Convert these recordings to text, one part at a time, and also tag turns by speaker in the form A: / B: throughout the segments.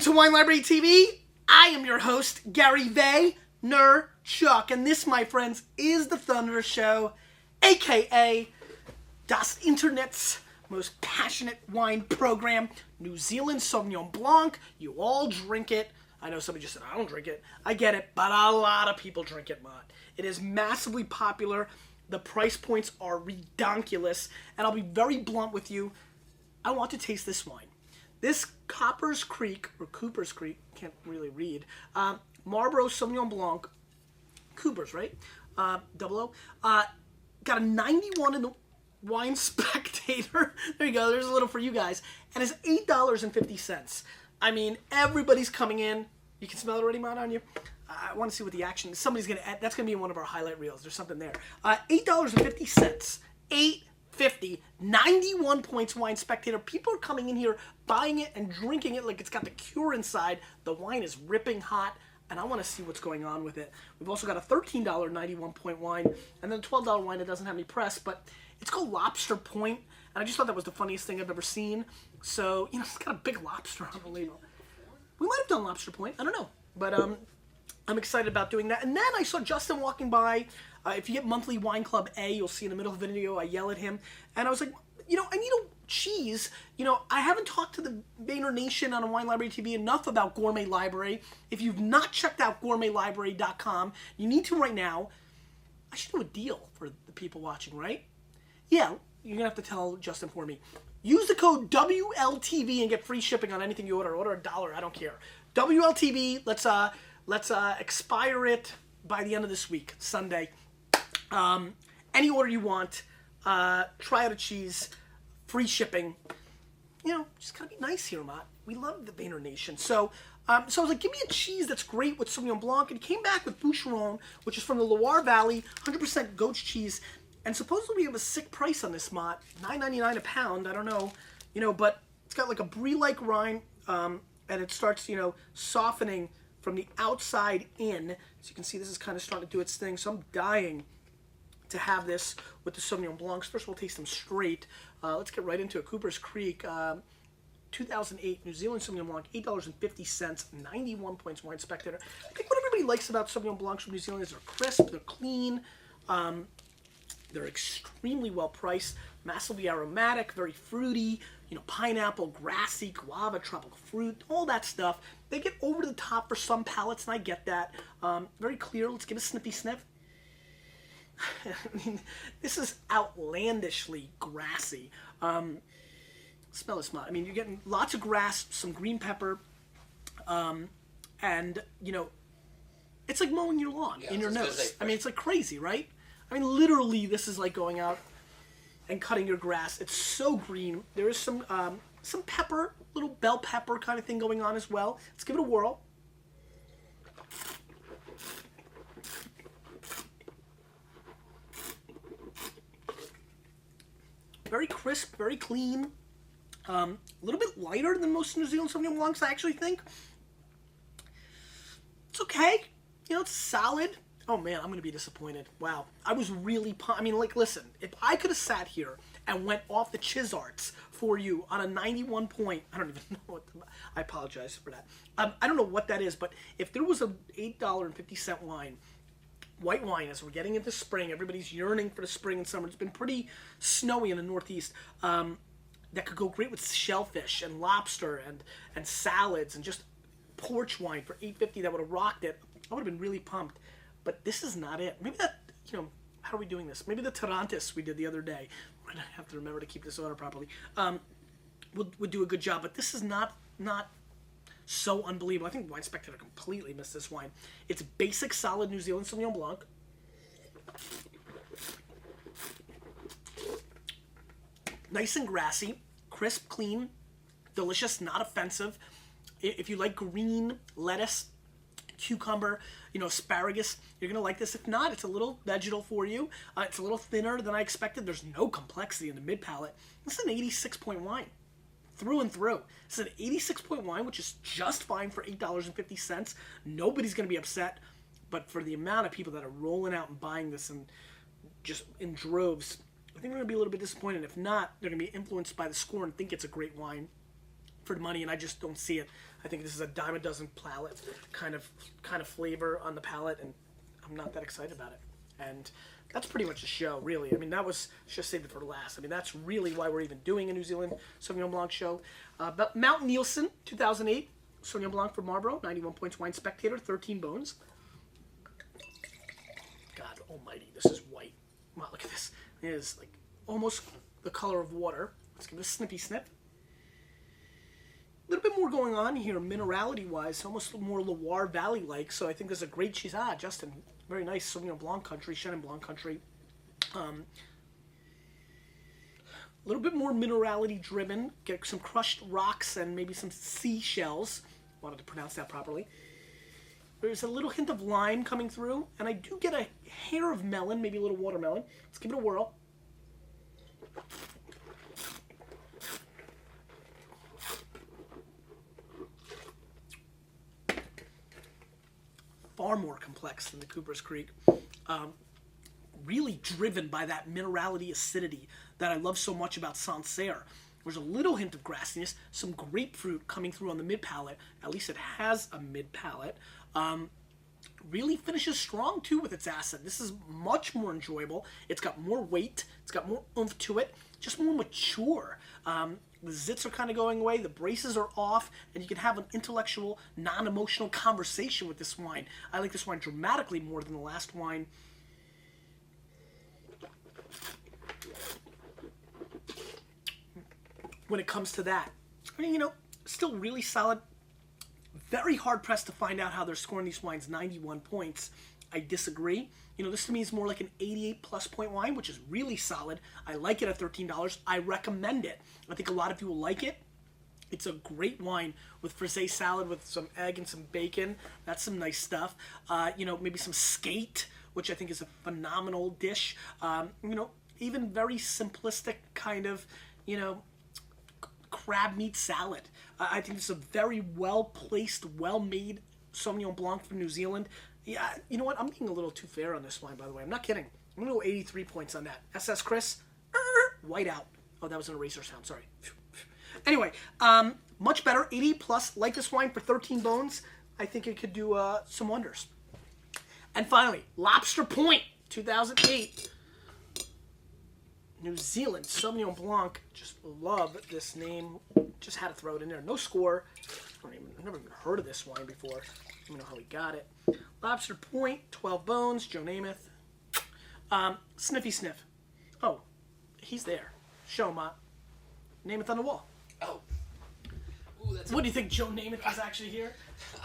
A: to Wine Library TV. I am your host, Gary Vaynerchuk, and this, my friends, is the Thunder Show, aka Das Internet's most passionate wine program, New Zealand Sauvignon Blanc. You all drink it. I know somebody just said, I don't drink it. I get it, but a lot of people drink it, Mott. It is massively popular. The price points are redonkulous, and I'll be very blunt with you. I want to taste this wine. This Cooper's Creek, can't really read, Marlborough Sauvignon Blanc, Cooper's, right? Double O. Got a 91 in the Wine Spectator. There you go, there's a little for you guys. And it's $8.50. I mean, everybody's coming in. You can smell it already, Mott, on you? I want to see what the action is. Somebody's going to add, that's going to be in one of our highlight reels. There's something there. $8.50. $8.50. 91 points Wine Spectator. People are coming in here, buying it and drinking it like it's got the cure inside. The wine is ripping hot, and I want to see what's going on with it. We've also got a $13 91 point wine, and then a $12 wine that doesn't have any press, but it's called Lobster Point, and I just thought that was the funniest thing I've ever seen. So, you know, it's got a big lobster on the label. We might have done Lobster Point. I don't know. But I'm excited about doing that. And then I saw Justin walking by. If you get monthly Wine Club A, you'll see in the middle of the video, I yell at him. And I was like, you know, I need a cheese. You know, I haven't talked to the Vayner Nation on a Wine Library TV enough about Gourmet Library. If you've not checked out gourmetlibrary.com, you need to right now. I should do a deal for the people watching, right? Yeah, you're going to have to tell Justin for me. Use the code WLTV and get free shipping on anything you order. Order $1, I don't care. WLTV, let's expire it by the end of this week, Sunday. Any order you want, try out a cheese, free shipping. You know, just gotta be nice here, Mott. We love the Vayner Nation. So I was like, give me a cheese that's great with Sauvignon Blanc. And he came back with Boucheron, which is from the Loire Valley, 100% goat's cheese. And supposedly we have a sick price on this, Mott. $9.99 a pound, I don't know. You know, but it's got like a brie-like rind, and it starts, you know, softening from the outside in. As you can see, this is kind of starting to do its thing. So I'm dying to have this with the Sauvignon Blancs. First we'll taste them straight. Let's get right into it. Cooper's Creek, 2008 New Zealand Sauvignon Blanc, $8.50, 91 points Wine Spectator. I think what everybody likes about Sauvignon Blancs from New Zealand is they're crisp, they're clean, they're extremely well priced, massively aromatic, very fruity, you know, pineapple, grassy, guava, tropical fruit, all that stuff. They get over the top for some palates, and I get that. Very clear. Let's give a snippy sniff. I mean, this is outlandishly grassy. Smell this, Mott. I mean, you're getting lots of grass, some green pepper, and, you know, it's like mowing your lawn in your nose. I mean, it's like crazy, right? I mean, literally, this is like going out and cutting your grass. It's so green. There is some pepper, little bell pepper kind of thing going on as well. Let's give it a whirl. Very crisp, very clean. A little bit lighter than most New Zealand Sauvignon Blancs, I actually think. It's okay. You know, it's solid. Oh man, I'm going to be disappointed. Wow. I was really pumped. I mean, like, listen, if I could have sat here and went off the Chizarts for you on a 91 point, I don't even know what, I apologize for that. I don't know what that is, but if there was a $8.50 wine, white wine, as we're getting into spring, everybody's yearning for the spring and summer. It's been pretty snowy in the Northeast. That could go great with shellfish and lobster and salads and just porch wine for $8.50 that would have rocked it. I would have been really pumped. But this is not it. Maybe that, you know, how are we doing this? Maybe the Tarantis we did the other day. We're going to have to remember to keep this order properly. Would do a good job. But this is not so unbelievable. I think Wine Spectator completely missed this wine. It's basic, solid New Zealand Sauvignon Blanc. Nice and grassy. Crisp, clean, delicious, not offensive. If you like green lettuce, cucumber, you know, asparagus, you're going to like this. If not, it's a little vegetal for you. It's a little thinner than I expected. There's no complexity in the mid-palate. This is an 86-point wine. Through and through. This is an 86-point wine, which is just fine for $8.50. Nobody's going to be upset. But for the amount of people that are rolling out and buying this and just in droves, I think they're going to be a little bit disappointed. If not, they're going to be influenced by the score and think it's a great wine. for the money, and I just don't see it. I think this is a dime a dozen palate kind of flavor on the palate, and I'm not that excited about it. And that's pretty much the show, really. I mean, that was just saved it for last. I mean, that's really why we're even doing a New Zealand Sauvignon Blanc show. But Mount Nielsen, 2008, Sauvignon Blanc for Marlborough, 91 points. Wine Spectator, 13 bones. God almighty, this is white. Wow, look at this. It is like almost the color of water. Let's give it a snippy snip. A little bit more going on here, minerality-wise, almost more Loire Valley-like. So I think there's a great cheese. Ah, Justin, very nice Sauvignon Blanc country, Chenin Blanc country. A little bit more minerality-driven. Get some crushed rocks and maybe some seashells. Wanted to pronounce that properly. There's a little hint of lime coming through, and I do get a hair of melon, maybe a little watermelon. Let's give it a whirl. Far more complex than the Cooper's Creek. Really driven by that minerality acidity that I love so much about Sancerre. There's a little hint of grassiness, some grapefruit coming through on the mid-palate. At least it has a mid-palate. Really finishes strong, too, with its acid. This is much more enjoyable. It's got more weight. It's got more oomph to it. Just more mature. The zits are kind of going away. The braces are off. And you can have an intellectual, non-emotional conversation with this wine. I like this wine dramatically more than the last wine. When it comes to that. I mean, you know, still really solid. Very hard-pressed to find out how they're scoring these wines 91 points. I disagree. You know, this to me is more like an 88-plus point wine, which is really solid. I like it at $13. I recommend it. I think a lot of people like it. It's a great wine with frisee salad with some egg and some bacon. That's some nice stuff. You know, maybe some skate, which I think is a phenomenal dish. You know, even very simplistic kind of, you know, crab meat salad. I think this is a very well-placed, well-made Sauvignon Blanc from New Zealand. Yeah, you know what? I'm being a little too fair on this wine, by the way. I'm not kidding. I'm going to go 83 points on that. SS Chris, white out. Oh, that was an eraser sound. Sorry. Anyway, much better. 80 plus. Like this wine for 13 bones. I think it could do some wonders. And finally, Lobster Point, 2008. New Zealand Sauvignon Blanc. Just love this name. Just had to throw it in there. No score. I've never even heard of this wine before. I don't know how we got it. Lobster Point, 12 bones. Joe Namath. Sniffy Sniff. Oh, he's there. Show him up. Namath on the wall.
B: Oh. Ooh, that's
A: what do you think Joe Namath is actually here?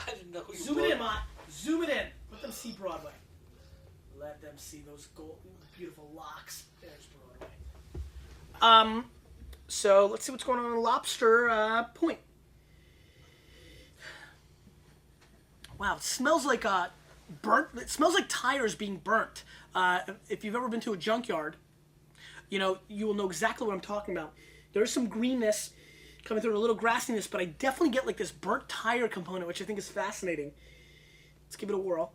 B: I didn't know who you
A: Zoom it in, Mott. Zoom it in. Let them see Broadway. Let them see those gold, beautiful locks. There's Broadway. So let's see what's going on in Lobster Point. Wow, it smells like burnt. It smells like tires being burnt. If you've ever been to a junkyard, you know you will know exactly what I'm talking about. There's some greenness coming through, and a little grassiness, but I definitely get like this burnt tire component, which I think is fascinating. Let's give it a whirl.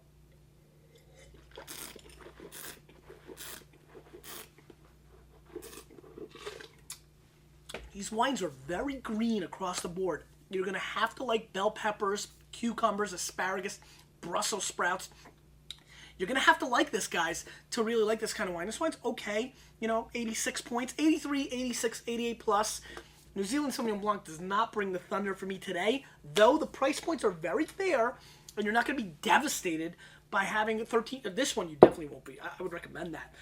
A: These wines are very green across the board. You're going to have to like bell peppers, cucumbers, asparagus, Brussels sprouts. You're going to have to like this, guys, to really like this kind of wine. This wine's okay. You know, 86 points, 83, 86, 88 plus. New Zealand Sauvignon Blanc does not bring the thunder for me today, though the price points are very fair, and you're not going to be devastated by having a 13. This one you definitely won't be. I would recommend that.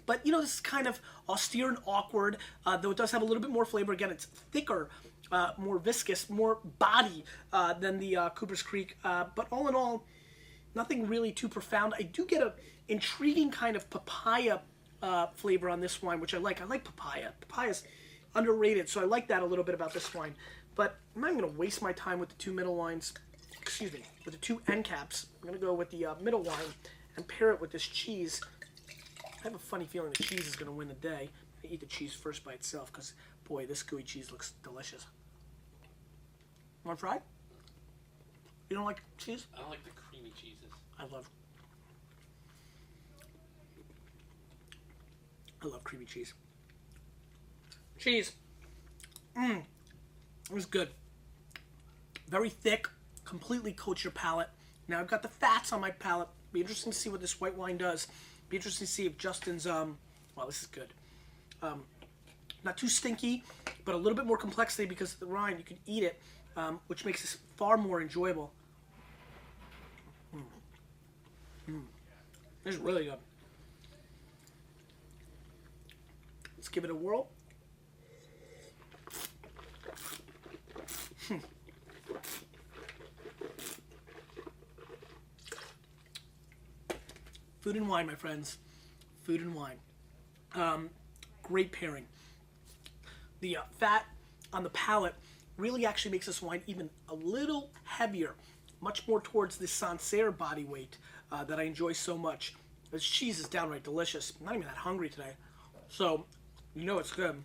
A: But, you know, this is kind of austere and awkward, though it does have a little bit more flavor. Again, it's thicker, more viscous, more body than the Cooper's Creek. But all in all, nothing really too profound. I do get an intriguing kind of papaya flavor on this wine, which I like. I like papaya. Papaya's underrated, so I like that a little bit about this wine. But I'm not going to waste my time with the two middle wines. Excuse me, with the two end caps. I'm going to go with the middle wine and pair it with this cheese. I have a funny feeling the cheese is going to win the day. I eat the cheese first by itself because, boy, this gooey cheese looks delicious. Want to try? You don't like cheese?
B: I don't like the creamy cheeses.
A: I love creamy cheese. Cheese. It was good. Very thick, completely coats your palate. Now I've got the fats on my palate. Be interesting to see what this white wine does. Be interesting to see if Justin's, well, this is good. Not too stinky, but a little bit more complexity because of the rind. You can eat it, which makes this far more enjoyable. This is really good. Let's give it a whirl. Food and wine, my friends. Food and wine. Great pairing. The fat on the palate really actually makes this wine even a little heavier, much more towards the Sancerre body weight that I enjoy so much. This cheese is downright delicious. I'm not even that hungry today, so you know it's good.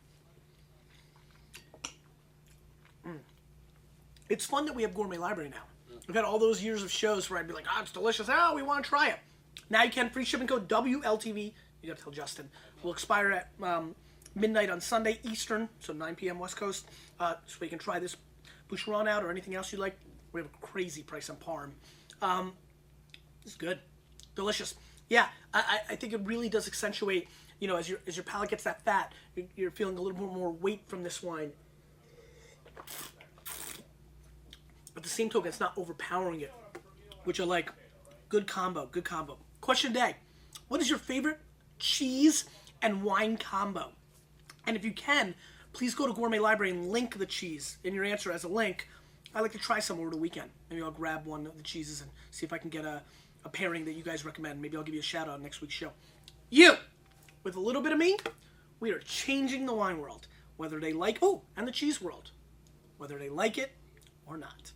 A: It's fun that we have Gourmet Library now. We've got all those years of shows where I'd be like, oh, it's delicious. Oh, we want to try it. Now you can. Free shipping code WLTV. You got to tell Justin. Will expire at midnight on Sunday Eastern, so 9 p.m. West Coast. So you can try this Boucheron out or anything else you like. We have a crazy price on Parm. It's good, delicious. Yeah, I think it really does accentuate. You know, as your palate gets that fat, you're feeling a little bit more weight from this wine. At the same token, it's not overpowering it, which I like. Good combo, good combo. Question today: what is your favorite cheese and wine combo? And if you can, please go to Gourmet Library and link the cheese in your answer as a link. I like to try some over the weekend. Maybe I'll grab one of the cheeses and see if I can get a pairing that you guys recommend. Maybe I'll give you a shout out on next week's show. You, with a little bit of me, we are changing the wine world, whether they like, and the cheese world, whether they like it or not.